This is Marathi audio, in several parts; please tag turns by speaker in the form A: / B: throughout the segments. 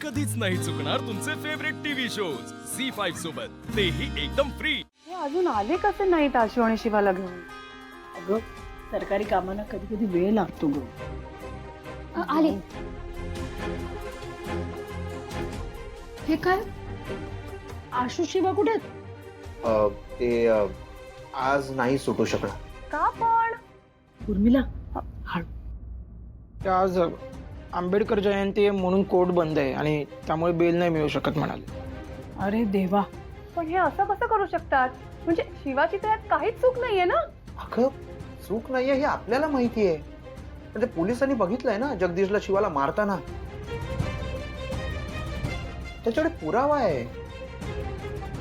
A: कधीच नाही चुकणार तुमचे फेवरेट टीव्ही शोज झी5 सोबत, तेही एकदम फ्री।
B: हे अजून आले कसे नाहीत आशू आणि शिवाला घेऊन? अगं सरकारी कामांना कधी कधी वेळ लागतो ग.
C: आले. हे काय? आशू शिवा कुठे आहेत?
D: ते आज नाही सुटू शकणार.
B: का पण?
C: उर्मिला
E: ते आज आंबेडकर जयंती आहे म्हणून कोर्ट बंद आहे आणि त्यामुळे बेल नाही मिळू शकत म्हणाले.
B: अरे देवा, पण हे असं कसं करू शकतात? म्हणजे शिवाची त्यात काहीच चूक नाहीये ना?
D: अगं चूक नाहीये हे आपल्याला माहिती आहे, पण ते पोलिसांनी बघितलंय ना जगदीशला शिवाला मारताना. त्याच्याकडे पुरावा आहे.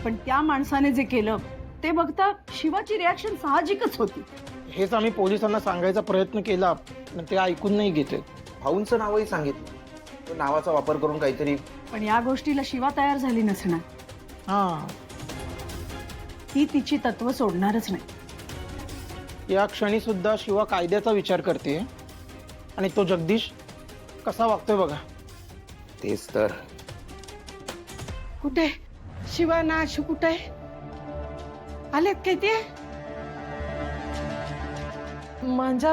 B: पण त्या माणसाने जे केलं ते बघता शिवाची रिॲक्शन साहजिकच होती.
E: हेच आम्ही पोलिसांना सांगायचा प्रयत्न केला पण ते ऐकून नाही घेते.
D: भाऊंचं नावही सांगितलं, तो नावाचा वापर करून काहीतरी.
B: पण या गोष्टीला शिवा तयार झाली नसणार.
E: हा,
B: ती तिची तत्व सोडणारच नाही.
E: या क्षणी सुद्धा शिवा कायद्याचा विचार करते आणि तो जगदीश कसा वागतोय बघा.
D: तेच तर.
F: कुठे शिवा ना आशू कुठे आलेत काय ते?
G: म्हणजे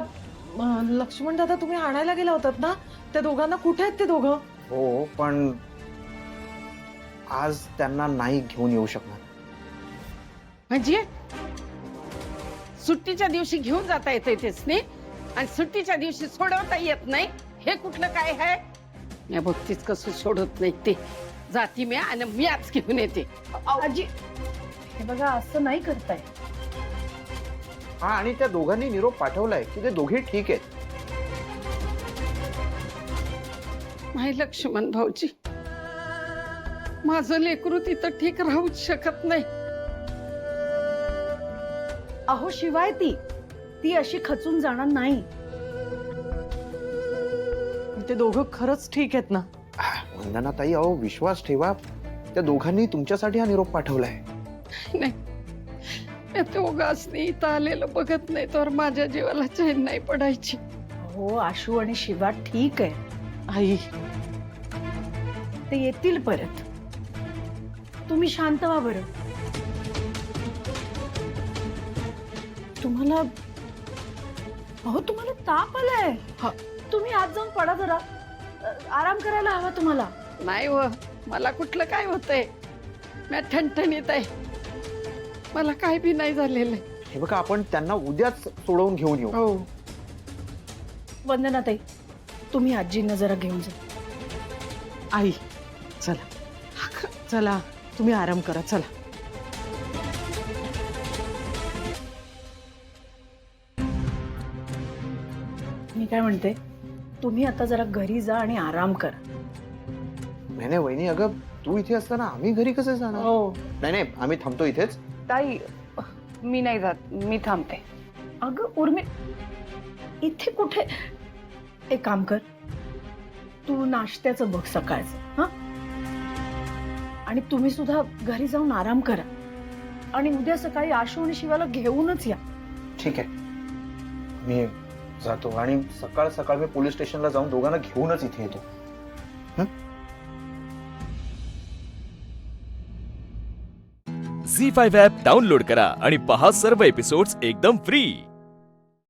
G: लक्ष्मण दादा तुम्ही आणायला गेला होतात ना, त्या दोघांना कुठे आहेत ते दोघं?
D: हो, पण आज त्यांना नाही घेऊन येऊ शकणार.
F: म्हणजे सुट्टीच्या दिवशी घेऊन जाता येते तेच नाही आणि सुट्टीच्या दिवशी सोडवता येत नाही, हे कुठलं काय आहे? मी बघतीच कसं सोडत नाही ते. जाती मी आणि मी आज घेऊन येते.
B: आजी हे बघा, असं नाही करताय.
D: हा, आणि त्या दोघांनी निरोप पाठवलाय की ते दोघे ठीक आहेत.
F: माय लक्ष्मण भाऊजी, माझं लेकरू तिथं ठीक राहूच शकत नाही.
B: अहो शिवाय ती अशी खचून जाणार नाही.
G: ते दोघं खरंच ठीक आहेत ना?
D: वंदना ताई, अहो विश्वास ठेवा, त्या दोघांनी तुमच्यासाठी हा निरोप पाठवलाय.
F: नाही, मी दोघांनी इथं आलेलं बघत नाही तर माझ्या जीवाला चैन नाही पडायची.
B: हो, आशू आणि शिवा ठीक आहे.
G: आई,
B: ते येतील परत. तुम्ही शांत व्हा बरं. तुम्हाला ताप आलाय. तुम्ही आत जाऊन पडा जरा. आराम करायला हवा तुम्हाला.
F: नाही व, मला कुठलं काय होतंय? मी ठणठणीत आहे, मला काय बी नाही झालेलं.
D: हे बघा, आपण त्यांना उद्याच सोडवून घेऊन येऊ.
E: हो,
B: वंदना ताई, तुम्ही आजींना जरा घेऊन जा.
G: आई चला चला, तुम्ही आराम करा, चला.
B: मी काय म्हणते, तुम्ही आता जरा घरी जा आणि आराम करा.
D: नाही नाही वहिनी, अगं तू इथे असताना आम्ही घरी कसे जाणार?
B: हो
D: नाही नाही, आम्ही थांबतो इथेच.
B: ताई, मी नाही जात, मी थांबते. अगं उर्मी, इथे कुठे? एक काम कर, तू नाश्त्याचं बघ सकाळचं. हा, आणि तुम्ही सुद्धा घरी जाऊन आराम करा आणि उद्या सकाळी आशू आणि शिवाला घेऊनच या.
D: ठीक आहे, मी जातो आणि सकाळ सकाळ मी पोलीस स्टेशनला जाऊन दोघांना घेऊनच इथे येतो.
A: झी5 ॲप डाउनलोड करा आणि पहा सर्व एपिसोड्स एकदम फ्री।